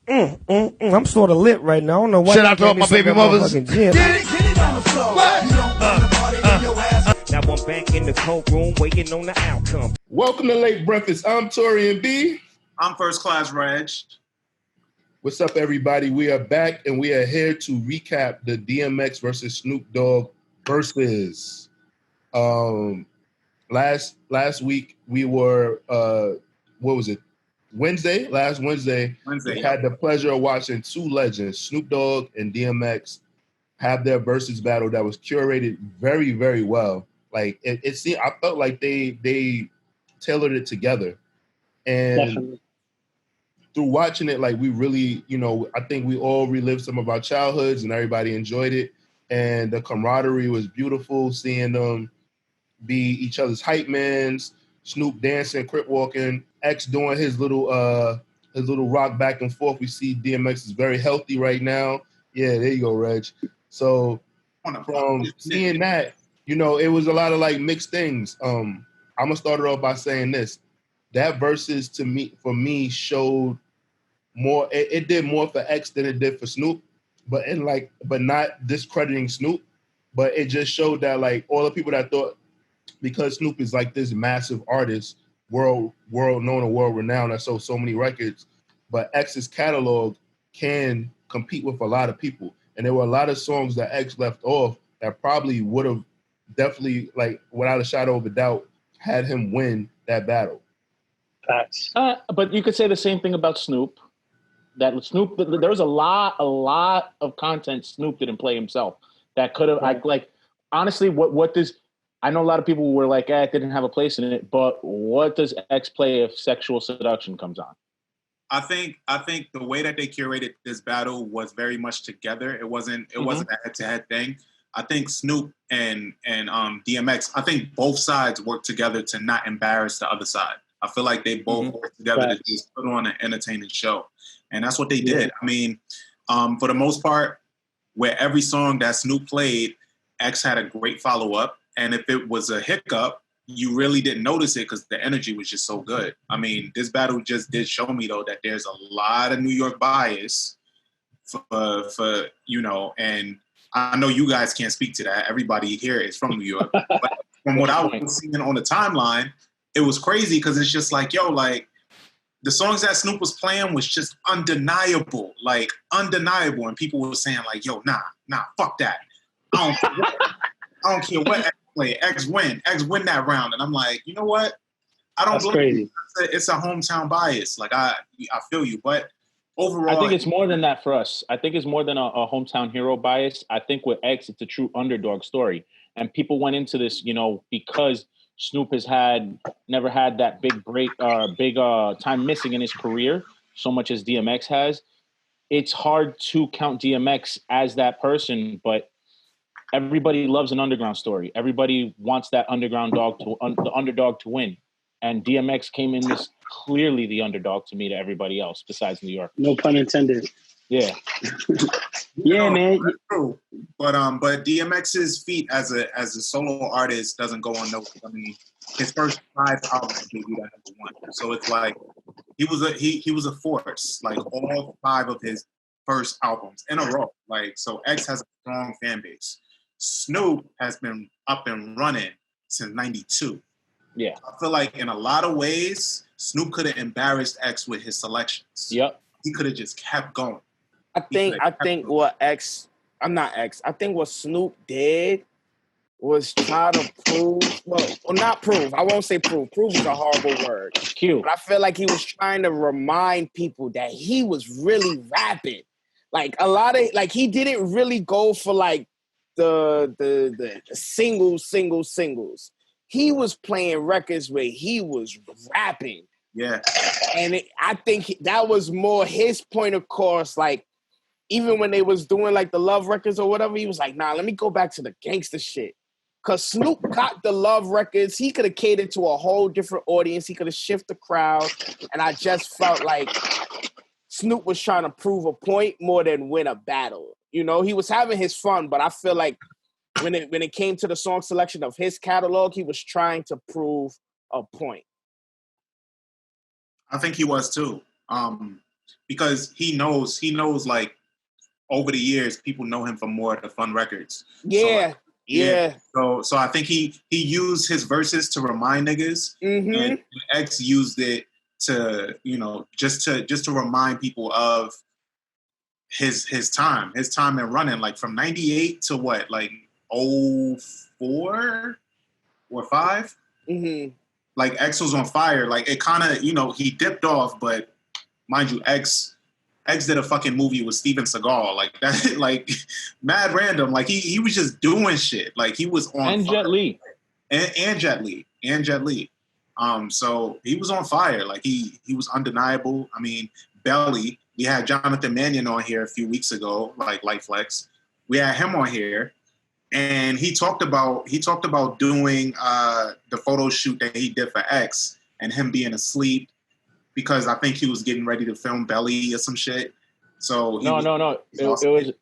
I'm sort of lit right now. I don't know what. Shout out to all my baby mothers. Now I'm back in the cold room waiting on the outcome. Welcome to Late Breakfast. I'm Taurian B. I'm First Class Regg. What's up, everybody? We are back, and we are here to recap the DMX versus Snoop Dogg Verzuz. Last week we were what was it? Wednesday. Last Wednesday, we had the pleasure of watching two legends, Snoop Dogg and DMX, have their versus battle that was curated very, very well. Like it seemed, I felt like they tailored it together, and Definitely. through watching it, like we really, I think we all relived some of our childhoods, and everybody enjoyed it, and the camaraderie was beautiful. Seeing them be each other's hype mans, Snoop dancing, crip walking, X doing his little rock back and forth. We see DMX is very healthy right now. Yeah, there you go, Reg. So from seeing that, it was a lot of like mixed things. I'm gonna start it off by saying this: that versus for me showed more. It did more for X than it did for Snoop, but not discrediting Snoop, but it just showed that like all the people that thought, because Snoop is like this massive artist, world known and world renowned, that sold so many records, but X's catalog can compete with a lot of people. And there were a lot of songs that X left off that probably would have definitely, like, without a shadow of a doubt, had him win that battle. Facts. But you could say the same thing about Snoop. There was a lot of content Snoop didn't play himself that could have, honestly, what does, I know a lot of people were like, it didn't have a place in it, but what does X play if Sexual Seduction comes on? I think the way that they curated this battle was very much together. It wasn't a head-to-head thing. I think Snoop and DMX, I think both sides worked together to not embarrass the other side. I feel like they both worked together to just put on an entertaining show. And that's what they did. I mean, for the most part, where every song that Snoop played, X had a great follow-up. And if it was a hiccup, you really didn't notice it because the energy was just so good. I mean, this battle just did show me, though, that there's a lot of New York bias for and I know you guys can't speak to that. Everybody here is from New York. But from what I was seeing on the timeline, it was crazy because it's just like, the songs that Snoop was playing was just undeniable. And people were saying like, nah, fuck that. I don't care what X play. X win that round. And I'm like, you know what? I don't blame you. It's a hometown bias. Like I feel you, but overall, I think it's more than that for us. I think it's more than a hometown hero bias. I think with X, it's a true underdog story. And people went into this, because Snoop has never had that big break, big time missing in his career, so much as DMX has. It's hard to count DMX as that person, but everybody loves an underground story. Everybody wants that the underdog to win. And DMX came in as clearly the underdog to me to everybody else besides New York. No pun intended. Yeah. Man. That's true. But DMX's feat as a solo artist doesn't go unnoticed. I mean, his first 5 albums gave you that #1. So it's like he was a force. Like all 5 of his first albums in a row. Like, so X has a strong fan base. Snoop has been up and running since '92. Yeah. I feel like in a lot of ways, Snoop could have embarrassed X with his selections. Yep. He could have just kept going. I think what Snoop did was try to prove, not prove. I won't say prove. Prove is a horrible word. Cute. But I feel like he was trying to remind people that he was really rapping. Like a lot of, like he didn't really go for like the singles. He was playing records where he was rapping. Yeah. And I think that was more his point of course. Like, even when they was doing like the love records or whatever, he was like, nah, let me go back to the gangster shit. Because Snoop got the love records. He could have catered to a whole different audience. He could have shifted the crowd. And I just felt like Snoop was trying to prove a point more than win a battle. He was having his fun, but I feel like when it came to the song selection of his catalog, he was trying to prove a point. I think he was too. because he knows like over the years people know him for more of the fun records. Yeah. So I think he used his verses to remind niggas, and X used it to, you know, just to remind people of his time in running, like from 98 to what, like 04 or 5. Like X was on fire. Like it kind of, you know, he dipped off, but mind you, X did a fucking movie with Steven Seagal, like that, like mad random. Like he was just doing shit. Like he was on and fire. Jet Li and Jet Li. So he was on fire. Like he was undeniable. I mean, Belly. We had Jonathan Mannion on here a few weeks ago, like Light Flex. We had him on here, and he talked about doing the photo shoot that he did for X and him being asleep because I think he was getting ready to film Belly or some shit. So no. It was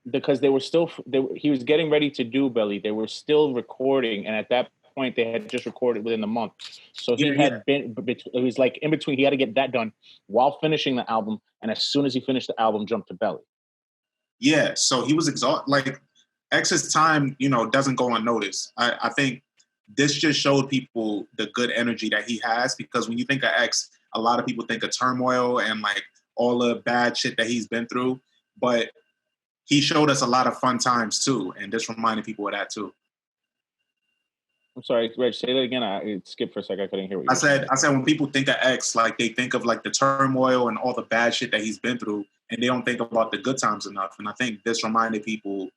because they were still. He was getting ready to do Belly. They were still recording, and at that point, they had just recorded within the month. So he had been. It was like in between. He had to get that done while finishing the album, and as soon as he finished the album, jumped to Belly. Yeah. So he was exhausted. Like X's time, you know, doesn't go unnoticed. I think this just showed people the good energy that he has, because when you think of X, a lot of people think of turmoil and like all the bad shit that he's been through, but he showed us a lot of fun times too, and this reminded people of that too. I'm sorry, Reg, say that again. I skipped for a second. I couldn't hear what you said. I said when people think of X, like they think of like the turmoil and all the bad shit that he's been through, and they don't think about the good times enough. And I think this reminded people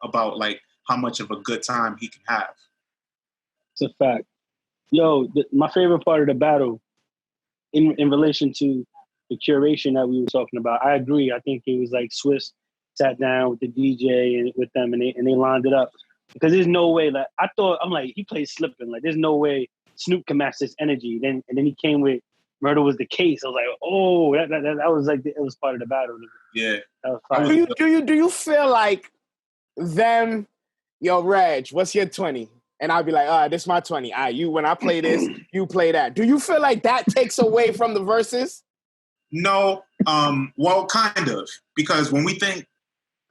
about like how much of a good time he can have. It's a fact. Yo, my favorite part of the battle, in relation to the curation that we were talking about, I agree. I think it was like Swiss sat down with the DJ and with them, and they lined it up. Because there's no way that I'm like, he plays slipping. Like, there's no way Snoop can match this energy. And then he came with Murder Was the Case. I was like, oh, that was like, it was part of the battle. Yeah. That was fire. Do you feel like them, yo, Reg, what's your 20? And I'll be like, all right, this is my 20. All right, when I play this, you play that. Do you feel like that takes away from the verses? No. Well, kind of. Because when we think,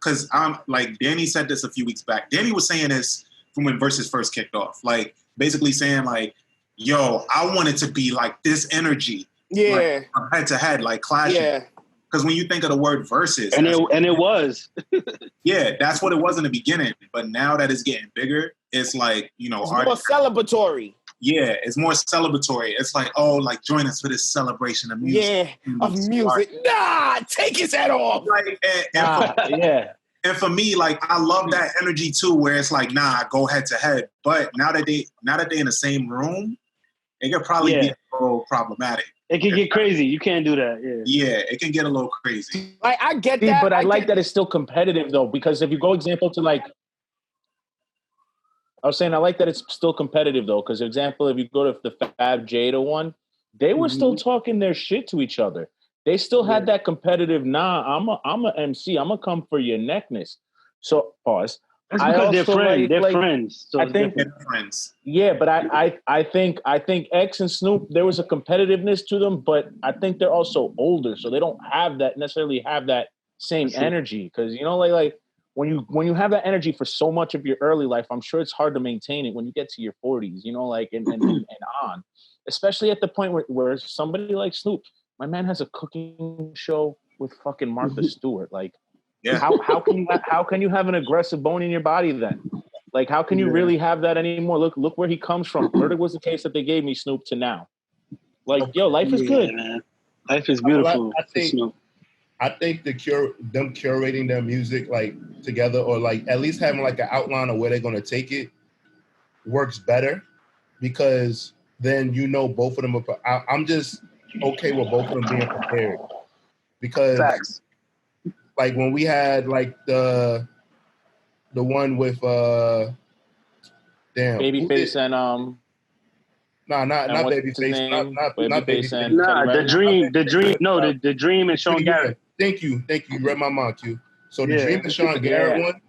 because I'm like, Danny said this a few weeks back. Danny was saying this from when Versus first kicked off. Like, basically saying like, yo, I want it to be like this energy. Yeah. Like, head to head, like clashing. Yeah. Because when you think of the word versus. And it was. Yeah, that's what it was in the beginning. But now that it's getting bigger, it's like, you know. It's more celebratory. Yeah, it's more celebratory. It's like, oh, like join us for this celebration of music. Yeah, of music. Nah, take his head off. Like, Yeah. And for me, like, I love that energy too, where it's like, nah, go head to head. But now that they're in the same room, it could probably be a little problematic. It can get crazy. You can't do that. Yeah, it can get a little crazy. Like, I get that. But I like that it's still competitive though, because if you go example to like, I was saying I like that it's still competitive though, because example, if you go to the Fab Jada one, they were still talking their shit to each other. They still had that competitive, nah, I'm a MC, I'm gonna come for your neckness. So pause. That's because they're friends. They're like, friends. So I think they're friends. Yeah, but I think X and Snoop, there was a competitiveness to them, but I think they're also older, so they don't necessarily have that same energy. Because you know, like when you have that energy for so much of your early life, I'm sure it's hard to maintain it when you get to your 40s. You know, like and on, especially at the point where somebody like Snoop, my man has a cooking show with fucking Martha Stewart, like. Yeah. How can you have an aggressive bone in your body then? Like, how can you really have that anymore? Look where he comes from. Murder Was the Case that they gave me, Snoop, to now. Like, yo, life is good. Man. Life is beautiful. I think them curating their music like together, or like at least having like an outline of where they're gonna take it, works better, because then you know both of them are. I'm just okay with both of them being prepared, because. Facts. Like when we had like the one with Babyface and not Babyface, not Babyface. The Dream and Sean Garrett. Thank you. You read my mind, Q. So the Dream and Sean Garrett one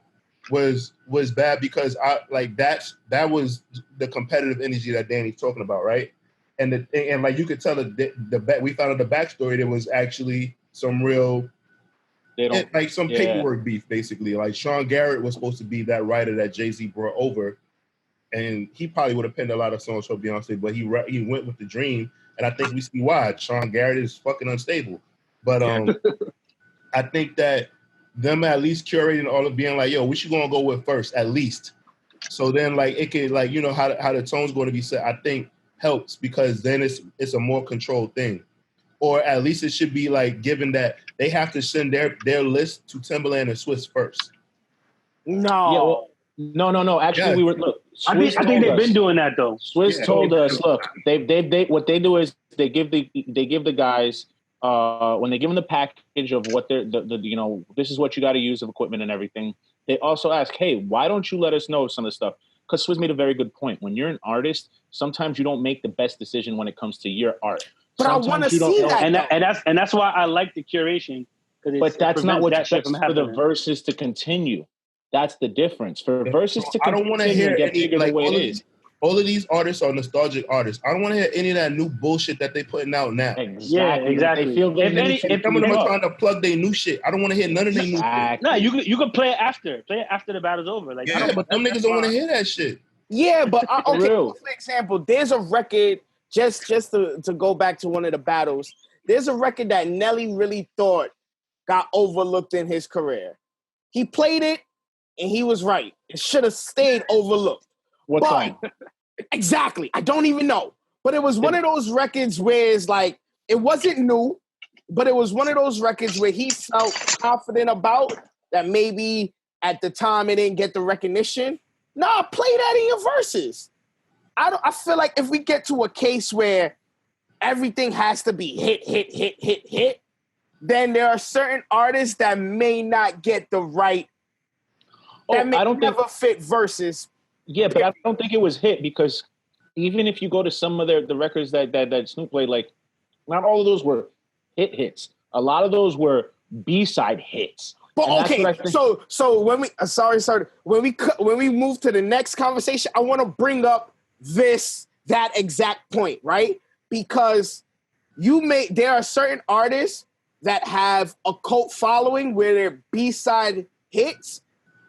was bad, because I like that was the competitive energy that Danny's talking about, right? And like you could tell we found out the backstory. There was actually some real, They don't like some paperwork beef, basically. Like Sean Garrett was supposed to be that writer that Jay-Z brought over, and he probably would have penned a lot of songs for Beyonce, but he went with the dream, and I think we see why. Sean Garrett is fucking unstable. But I think that them at least curating all of being like, yo, what you gonna go with first, at least. So then like it could like, you know, how the tone's going to be set, I think helps, because then it's a more controlled thing. Or at least it should be like given that they have to send their list to Timbaland and Swiss first. No. Yeah, well, no. Actually, we were look. I think they've been doing that though. Swiss told us, look, they what they do is they give the guys when they give them the package of what they're you know, this is what you got to use of equipment and everything. They also ask, hey, why don't you let us know some of the stuff? Because Swiss made a very good point. When you're an artist, sometimes you don't make the best decision when it comes to your art. But sometimes I want to see that, and that's why I like the curation. But that's not what best for the verses to continue. That's the difference. For verses to continue, I don't want to hear any, like, all of these artists are nostalgic artists. I don't want to hear any of that new bullshit that they putting out now. Exactly. Yeah, exactly. They feel if some of them are trying to plug their new shit, I don't want to hear none of their new shit. No, you can play it after. Play it after the battle's over. Like, yeah, but them niggas don't want to hear that shit. Yeah, but okay. For example, there's a record. Just to go back to one of the battles, there's a record that Nelly really thought got overlooked in his career. He played it, and he was right. It should have stayed overlooked. What song? Exactly. I don't even know. But it was one of those records where it's like, it wasn't new, but it was one of those records where he felt confident about that maybe at the time it didn't get the recognition. Nah, play that in your verses. I feel like if we get to a case where everything has to be hit, then there are certain artists that may not get the right, fit verses. Yeah, but I don't think it was hit, because even if you go to some of the records that Snoop played, like, not all of those were hits. A lot of those were B-side hits. But okay, so when we when we move to the next conversation, I want to bring up that exact point, right? Because there are certain artists that have a cult following where their B-side hits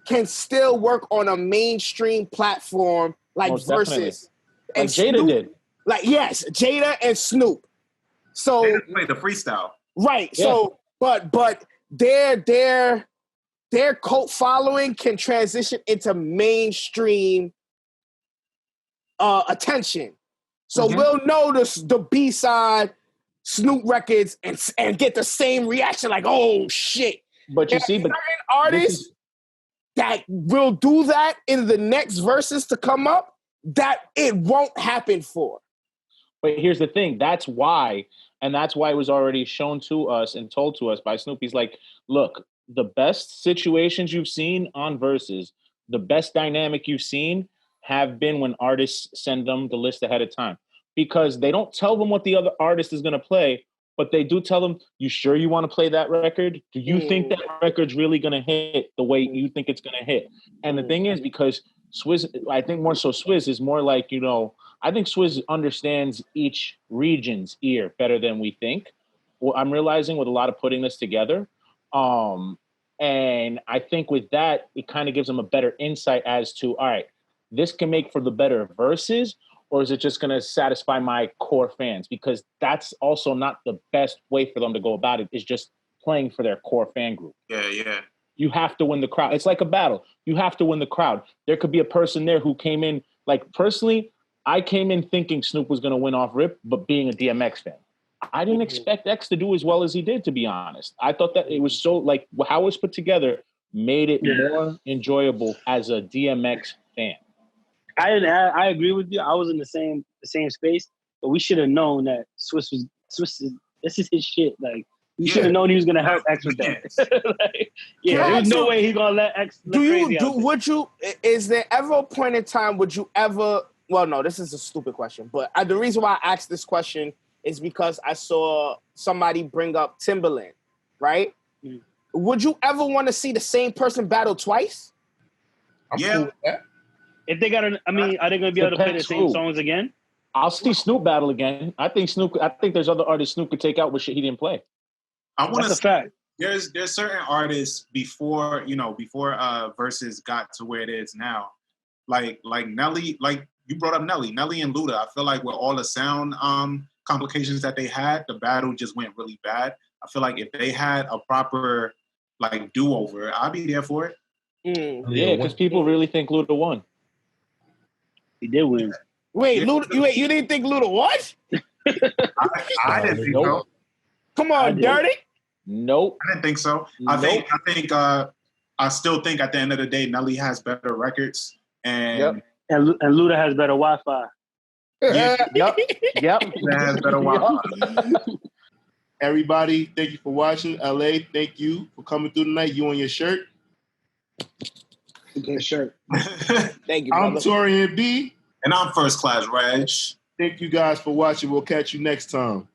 can still work on a mainstream platform like Most Versus. Like Jada Snoop, did. Like, yes, Jada and Snoop. So they play the freestyle. Right. Yeah. So but their cult following can transition into mainstream attention. So we'll notice the B-side Snoop records and get the same reaction, like, oh shit. But you see, certain artists that will do that in the next verses to come up, that it won't happen for. But here's the thing, that's why it was already shown to us and told to us by Snoop. He's like, look, the best situations you've seen on verses, the best dynamic you've seen have been when artists send them the list ahead of time, because they don't tell them what the other artist is going to play, but they do tell them, you sure you want to play that record? Do you think that record's really going to hit the way you think it's going to hit? And the thing is, because Swizz, I think more so Swizz is more like, you know, I think Swizz understands each region's ear better than we think. Well, I'm realizing with a lot of putting this together. And I think with that, it kind of gives them a better insight as to, all right, this can make for the better verses, or is it just going to satisfy my core fans? Because that's also not the best way for them to go about it, is just playing for their core fan group. Yeah. You have to win the crowd. It's like a battle. You have to win the crowd. There could be a person there who came in, like, personally, I came in thinking Snoop was going to win off rip, but being a DMX fan. I didn't expect X to do as well as he did, to be honest. I thought that it was so, like, how it was put together made it more enjoyable as a DMX fan. I agree with you. I was in the same space, but we should have known that Swiss this is his shit. Like, we should have known he was gonna help X with that. Like, there's no way he's gonna let X. Is there ever a point in time would you ever? Well, no, this is a stupid question, but the reason why I asked this question is because I saw somebody bring up Timbaland, right? Mm. Would you ever want to see the same person battle twice? I'm cool with that. If they got are they going to be able to play the same songs again? I'll see Snoop battle again. I think there's other artists Snoop could take out with shit he didn't play. I want That's a to. fact. There's certain artists before Versus got to where it is now, like Nelly, like you brought up Nelly and Luda. I feel like with all the sound complications that they had, the battle just went really bad. I feel like if they had a proper like do over, I'd be there for it. Yeah, because people really think Luda won. He did win. Wait, Yeah. Luda, you didn't think Luda what? I didn't think so. Come on, Dirty. Nope. I didn't think so. Nope. I still think at the end of the day, Nelly has better records, and And Luda has better Wi-Fi. yeah, Yep. that has better Wi-Fi. Everybody, thank you for watching. LA, thank you for coming through tonight. You on your shirt. Good shirt. Thank you, I'm brother. Taurian B. And I'm First Class Reg. Thank you guys for watching. We'll catch you next time.